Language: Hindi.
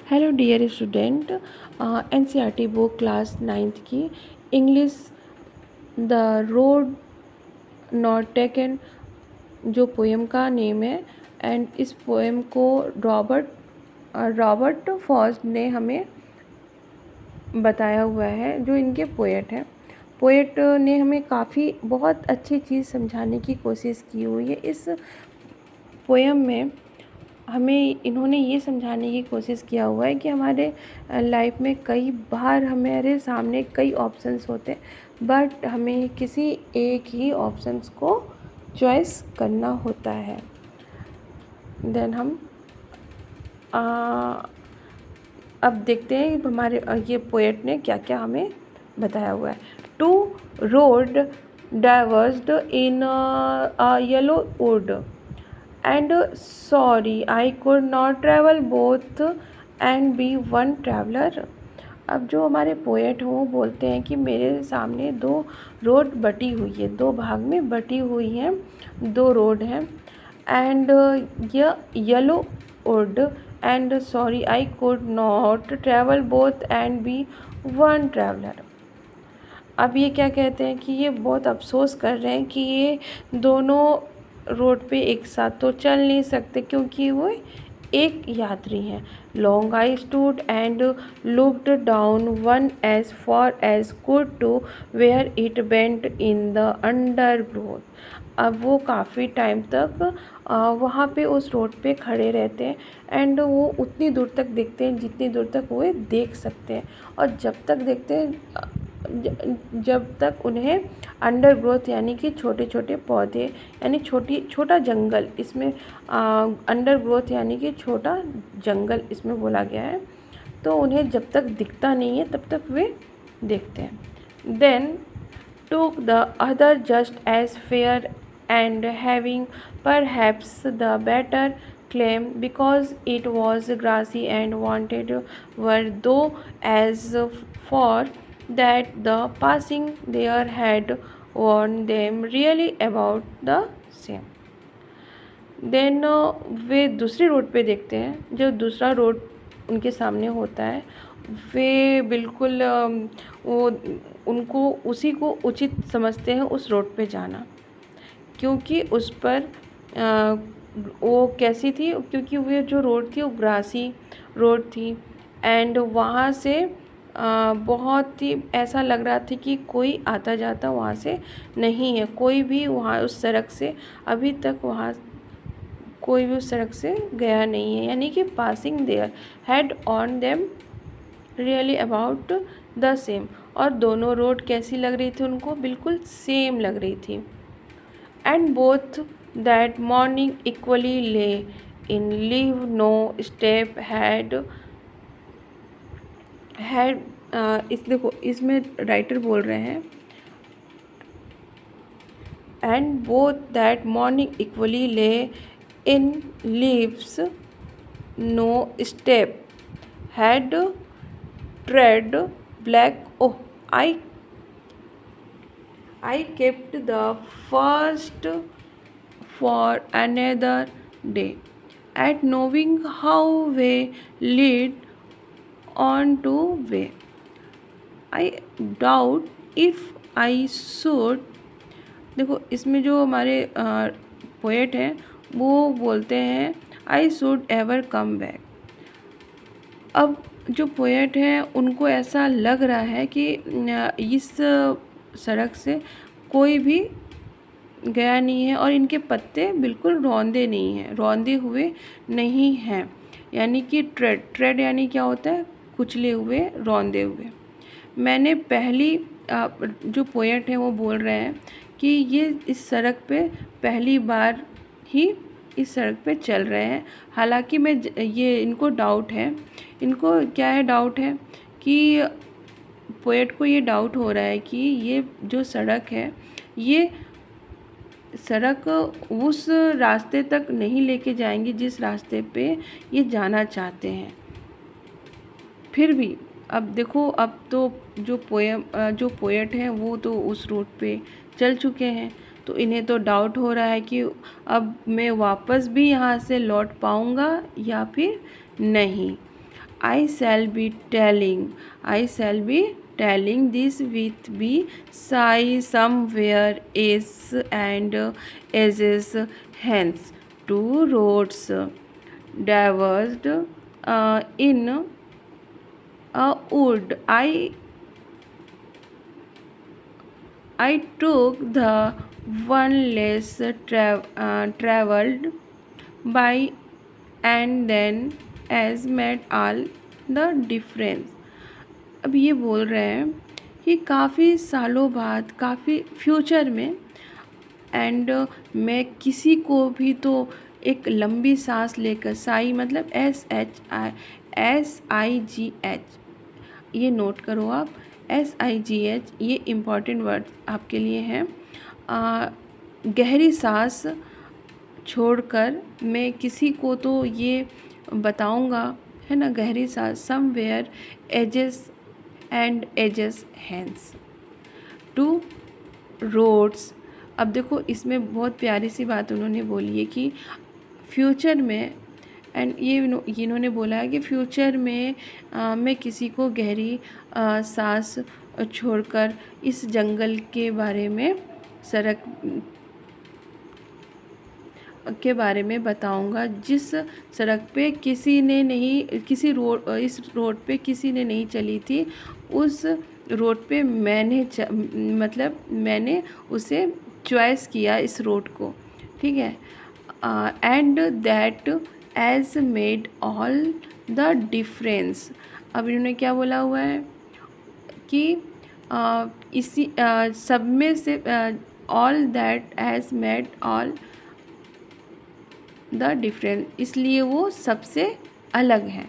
Hello dear student, NCERT book class 9th की English the road not taken जो पोएम का नेम है। एंड इस पोएम को रॉबर्ट फॉस्ट ने हमें बताया हुआ है, जो इनके पोएट हैं। पोएट ने हमें बहुत अच्छी चीज़ समझाने की कोशिश की हुई है। इस पोएम में हमें इन्होंने ये समझाने की कोशिश किया हुआ है कि हमारे लाइफ में कई बार हमारे सामने कई ऑप्शंस होते हैं, बट हमें किसी एक ही ऑप्शंस को चॉइस करना होता है। देन हम अब देखते हैं कि हमारे ये पोएट ने क्या क्या हमें बताया हुआ है। Two road diverged in a yellow wood and sorry I could not travel both and be one traveler। अब जो हमारे पोएट हैं वो बोलते हैं कि मेरे सामने दो रोड बटी हुई है, दो भाग में बटी हुई हैं, दो रोड हैं। And yellow wood and sorry I could not travel both and be one traveller. अब ये क्या कहते हैं कि ये बहुत अफसोस कर रहे हैं कि ये दोनों रोड पे एक साथ तो चल नहीं सकते, क्योंकि वो एक यात्री हैं। Long I stood and looked down one as far as could to where it bent in the undergrowth. अब वो काफ़ी टाइम तक वहाँ पे उस रोड पे खड़े रहते हैं एंड वो उतनी दूर तक देखते हैं जितनी दूर तक वो देख सकते हैं। और जब तक देखते हैं जब तक उन्हें अंडर ग्रोथ यानी कि छोटे छोटे पौधे यानी छोटा जंगल, इसमें अंडर ग्रोथ यानी कि छोटा जंगल इसमें बोला गया है, तो उन्हें जब तक दिखता नहीं है तब तक वे देखते हैं। Then took the other just as fair and having perhaps the better claim because it was grassy and wanted were though as for that the passing there had warned them really about the same। Then वे दूसरी रोड पे देखते हैं, जो दूसरा रोड उनके सामने होता है, वे बिल्कुल वो उनको उसी को उचित समझते हैं उस रोड पे जाना, क्योंकि उस पर वो कैसी थी, क्योंकि वो जो रोड थी वो ग्रासी रोड थी एंड वहाँ से बहुत ही ऐसा लग रहा था कि कोई आता जाता वहाँ से नहीं है, कोई भी वहाँ उस सड़क से अभी तक वहाँ कोई भी उस सड़क से गया नहीं है, यानी कि passing there had worn them really about the same. और दोनों रोड कैसी लग रही थी उनको, बिल्कुल सेम लग रही थी। And both that morning equally lay in leave no step had इस देखो इसमें राइटर बोल रहे हैं, and both that morning equally lay in leaves no step had trod black oh I kept the first for another day, at knowing how way lead on to way. I doubt if I should। देखो इसमें जो हमारे पोएट हैं वो बोलते हैं I should ever come back. अब जो पोएट हैं उनको ऐसा लग रहा है कि इस सड़क से कोई भी गया नहीं है और इनके पत्ते बिल्कुल रौंदे नहीं हैं, रौंदे हुए नहीं हैं, यानी कि ट्रेड यानी क्या होता है, कुचले हुए, रौंदे हुए। मैंने पहली जो पोएट हैं वो बोल रहे हैं कि ये इस सड़क पे पहली बार ही इस सड़क पे चल रहे हैं। हालांकि ये इनको डाउट है, इनको क्या है, डाउट है कि पोएट को ये डाउट हो रहा है कि ये जो सड़क है ये सड़क उस रास्ते तक नहीं लेके जाएंगी जिस रास्ते पे ये जाना चाहते हैं। फिर भी अब देखो, अब तो जो पोएट हैं वो तो उस रूट पे चल चुके हैं, तो इन्हें तो डाउट हो रहा है कि अब मैं वापस भी यहाँ से लौट पाऊँगा या फिर नहीं। I shall be telling this with be sigh somewhere is and ages hence. Two roads diverged in a wood. I took the one less traveled by and then as met all the difference. अब ये बोल रहे हैं कि काफ़ी सालों बाद, काफ़ी फ्यूचर में, एंड मैं किसी को भी तो एक लंबी सांस लेकर, साई मतलब SIGH, ये नोट करो आप, SIGH, ये इम्पॉर्टेंट वर्ड आपके लिए हैं। गहरी सांस छोड़कर मैं किसी को तो ये बताऊंगा, है ना, गहरी सांस, somewhere ages and ages hence. Two roads, अब देखो इसमें बहुत प्यारी सी बात उन्होंने बोली है कि फ्यूचर में, एंड ये इन्होंने बोला है कि फ्यूचर में मैं किसी को गहरी सांस छोड़कर इस जंगल के बारे में, सड़क के बारे में बताऊंगा जिस सड़क पे किसी ने नहीं, किसी रोड, इस रोड पे किसी ने नहीं चली थी, उस रोड पे मतलब मैंने उसे चॉइस किया, इस रोड को, ठीक है। And that has made all the difference. अब इन्होंने क्या बोला हुआ है कि इसी सब में से all that has made all the difference, इसलिए वो सबसे अलग हैं।